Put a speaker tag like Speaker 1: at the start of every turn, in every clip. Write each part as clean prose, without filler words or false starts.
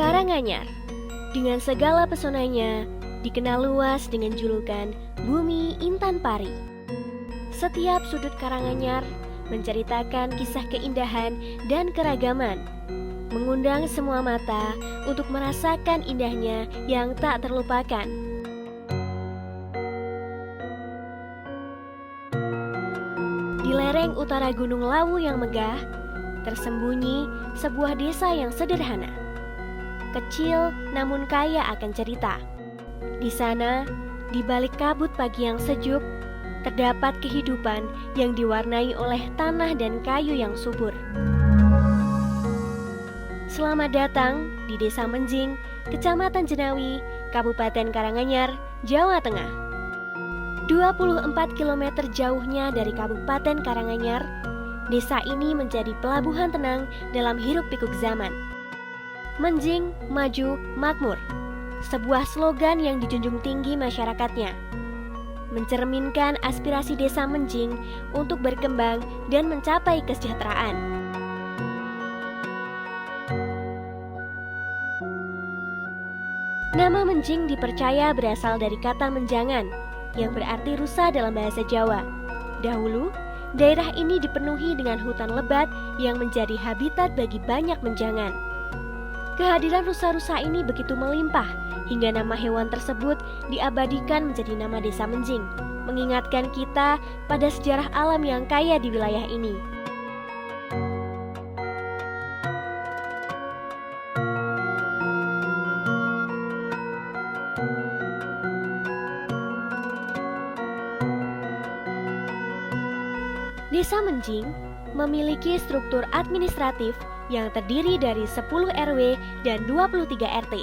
Speaker 1: Karanganyar, dengan segala pesonanya, dikenal luas dengan julukan Bumi Intan Pari. Setiap sudut Karanganyar menceritakan kisah keindahan dan keragaman, mengundang semua mata untuk merasakan indahnya yang tak terlupakan. Di lereng utara Gunung Lawu yang megah, tersembunyi sebuah desa yang sederhana, kecil namun kaya akan cerita. Di sana, di balik kabut pagi yang sejuk, terdapat kehidupan yang diwarnai oleh tanah dan kayu yang subur. Selamat datang di Desa Menjing, Kecamatan Jenawi, Kabupaten Karanganyar, Jawa Tengah. 24 km jauhnya dari Kabupaten Karanganyar, desa ini menjadi pelabuhan tenang dalam hiruk-pikuk zaman. Menjing, maju, makmur, sebuah slogan yang dijunjung tinggi masyarakatnya, mencerminkan aspirasi desa Menjing untuk berkembang dan mencapai kesejahteraan. Nama Menjing dipercaya berasal dari kata menjangan, yang berarti rusa dalam bahasa Jawa. Dahulu, daerah ini dipenuhi dengan hutan lebat yang menjadi habitat bagi banyak menjangan. Kehadiran rusa-rusa ini begitu melimpah hingga nama hewan tersebut diabadikan menjadi nama desa Menjing, mengingatkan kita pada sejarah alam yang kaya di wilayah ini. Desa Menjing memiliki struktur administratif yang terdiri dari 10 RW dan 23 RT.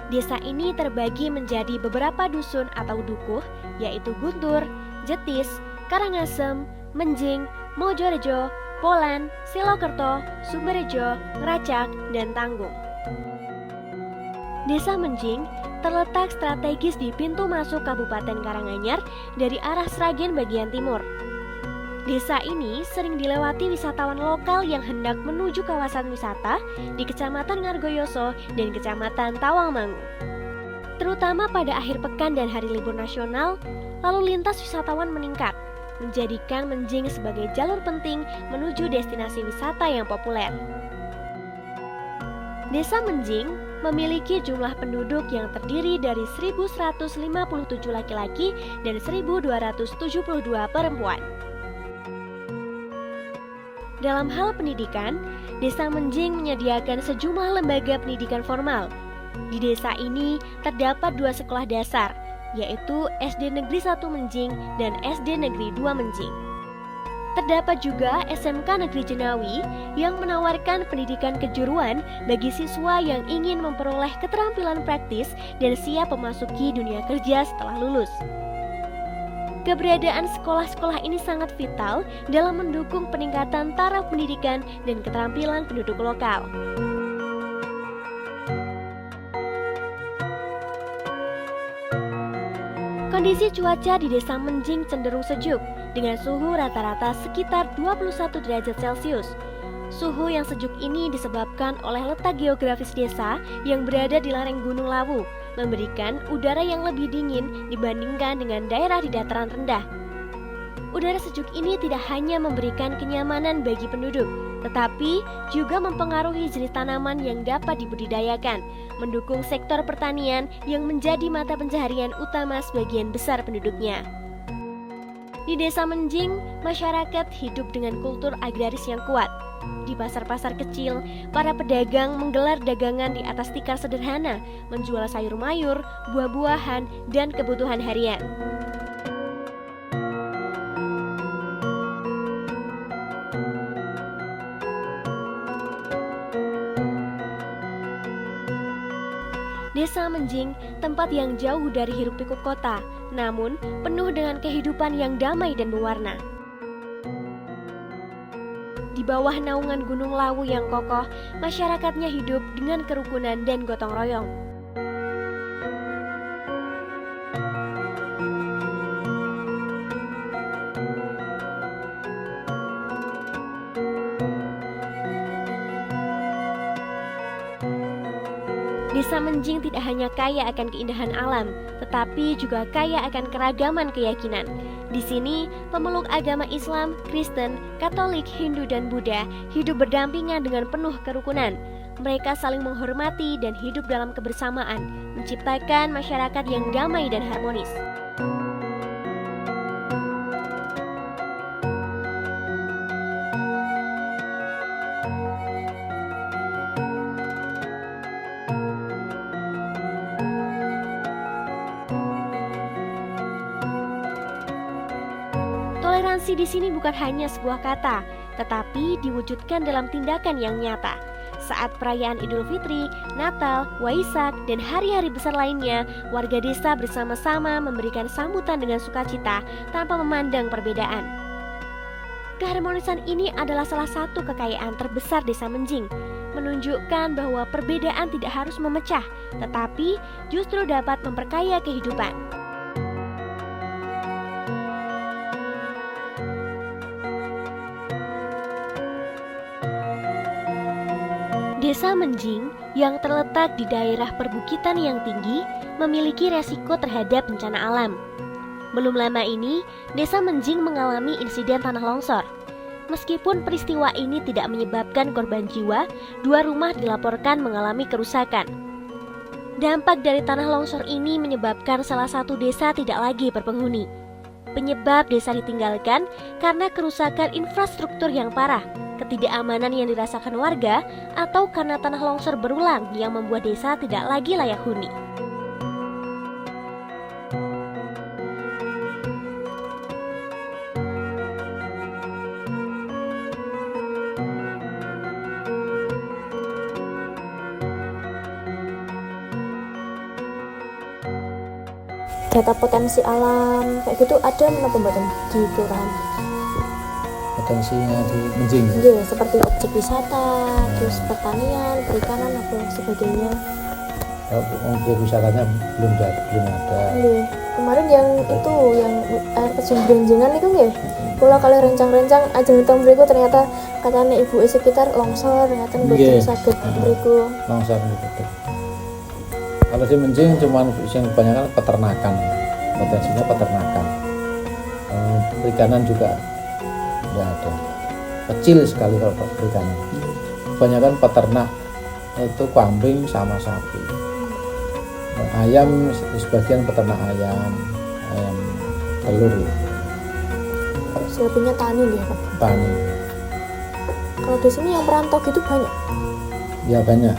Speaker 1: Desa ini terbagi menjadi beberapa dusun atau dukuh, yaitu Guntur, Jetis, Karangasem, Menjing, Mojorejo, Polan, Silokerto, Sumberjo, Ngeracak, dan Tanggung. Desa Menjing terletak strategis di pintu masuk Kabupaten Karanganyar dari arah Sragen bagian timur. Desa ini sering dilewati wisatawan lokal yang hendak menuju kawasan wisata di Kecamatan Ngargoyoso dan Kecamatan Tawangmangu. Terutama pada akhir pekan dan hari libur nasional, lalu lintas wisatawan meningkat, menjadikan Menjing sebagai jalur penting menuju destinasi wisata yang populer. Desa Menjing memiliki jumlah penduduk yang terdiri dari 1.157 laki-laki dan 1.272 perempuan. Dalam hal pendidikan, Desa Menjing menyediakan sejumlah lembaga pendidikan formal. Di desa ini terdapat 2 sekolah dasar, yaitu SD Negeri 1 Menjing dan SD Negeri 2 Menjing. Terdapat juga SMK Negeri Jenawi yang menawarkan pendidikan kejuruan bagi siswa yang ingin memperoleh keterampilan praktis dan siap memasuki dunia kerja setelah lulus. Keberadaan sekolah-sekolah ini sangat vital dalam mendukung peningkatan taraf pendidikan dan keterampilan penduduk lokal. Kondisi cuaca di Desa Menjing cenderung sejuk dengan suhu rata-rata sekitar 21 derajat Celcius. Suhu yang sejuk ini disebabkan oleh letak geografis desa yang berada di lereng Gunung Lawu, memberikan udara yang lebih dingin dibandingkan dengan daerah di dataran rendah. Udara sejuk ini tidak hanya memberikan kenyamanan bagi penduduk, tetapi juga mempengaruhi jenis tanaman yang dapat dibudidayakan, mendukung sektor pertanian yang menjadi mata pencaharian utama sebagian besar penduduknya. Di Desa Menjing, masyarakat hidup dengan kultur agraris yang kuat. Di pasar-pasar kecil, para pedagang menggelar dagangan di atas tikar sederhana, menjual sayur mayur, buah-buahan, dan kebutuhan harian. Desa Menjing, tempat yang jauh dari hiruk-pikuk kota, namun penuh dengan kehidupan yang damai dan berwarna. Di bawah naungan Gunung Lawu yang kokoh, masyarakatnya hidup dengan kerukunan dan gotong royong. Desa Menjing tidak hanya kaya akan keindahan alam, tetapi juga kaya akan keragaman keyakinan. Di sini, pemeluk agama Islam, Kristen, Katolik, Hindu, dan Buddha hidup berdampingan dengan penuh kerukunan. Mereka saling menghormati dan hidup dalam kebersamaan, menciptakan masyarakat yang damai dan harmonis. Toleransi di sini bukan hanya sebuah kata, tetapi diwujudkan dalam tindakan yang nyata. Saat perayaan Idul Fitri, Natal, Waisak, dan hari-hari besar lainnya, warga desa bersama-sama memberikan sambutan dengan sukacita tanpa memandang perbedaan. Keharmonisan ini adalah salah satu kekayaan terbesar Desa Menjing, menunjukkan bahwa perbedaan tidak harus memecah, tetapi justru dapat memperkaya kehidupan. Desa Menjing yang terletak di daerah perbukitan yang tinggi memiliki resiko terhadap bencana alam. Belum lama ini, Desa Menjing mengalami insiden tanah longsor. Meskipun peristiwa ini tidak menyebabkan korban jiwa, 2 rumah dilaporkan mengalami kerusakan. Dampak dari tanah longsor ini menyebabkan salah satu desa tidak lagi berpenghuni. Penyebab desa ditinggalkan karena kerusakan infrastruktur yang parah, ketidakamanan yang dirasakan warga, atau karena tanah longsor berulang yang membuat desa tidak lagi layak huni.
Speaker 2: Data potensi alam kayak gitu ada menapa mboten di kelurahan?
Speaker 3: Potensinya di Menjing.
Speaker 2: Iya, seperti objek wisata, terus pertanian, perikanan atau sebagainya.
Speaker 3: Objek wisatanya belum ada.
Speaker 2: Iya. Kemarin yang itu yang air terjun Brenjengan itu nggih. Kula kali rencang-rencang ajeng teng mriku ternyata katanya ibu sekitar longsor ternyata mboten saged mriku.
Speaker 3: Longsor gitu. Kalau di Menjing cuman yang kebanyakan peternakan. Potensinya peternakan. Perikanan juga tidak ada, kecil sekali kalau perikanan. Kebanyakan peternak itu kambing sama sapi. Ayam sebagian peternak ayam telur.
Speaker 2: Selebihnya tani ya Pak?
Speaker 3: Tani.
Speaker 2: Kalau di sini yang perantau gitu banyak?
Speaker 3: Ya banyak.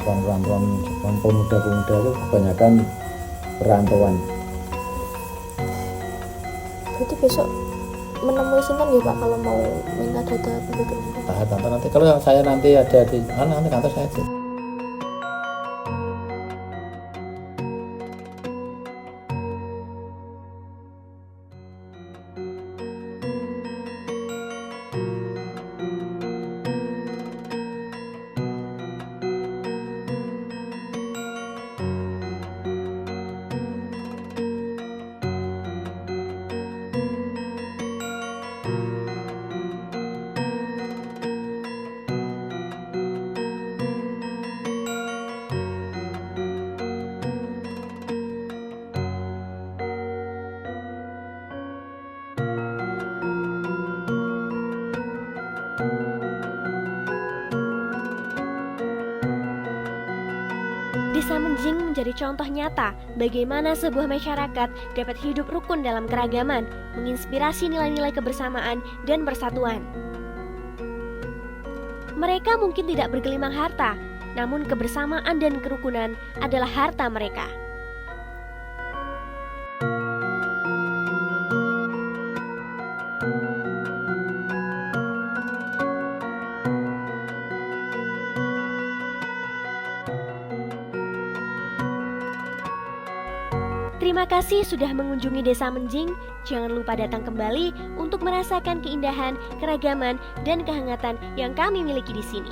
Speaker 3: Perantauan pemuda-pemuda itu kebanyakan perantauan.
Speaker 2: Berarti besok menemui sinten ya Pak kalau mau minta data penduduk?
Speaker 3: Nanti kalau saya nanti ada di nanti kantor saya aja.
Speaker 1: Desa Menjing menjadi contoh nyata bagaimana sebuah masyarakat dapat hidup rukun dalam keragaman, menginspirasi nilai-nilai kebersamaan dan persatuan. Mereka mungkin tidak bergelimang harta, namun kebersamaan dan kerukunan adalah harta mereka. Terima kasih sudah mengunjungi Desa Menjing. Jangan lupa datang kembali untuk merasakan keindahan, keragaman, dan kehangatan yang kami miliki di sini.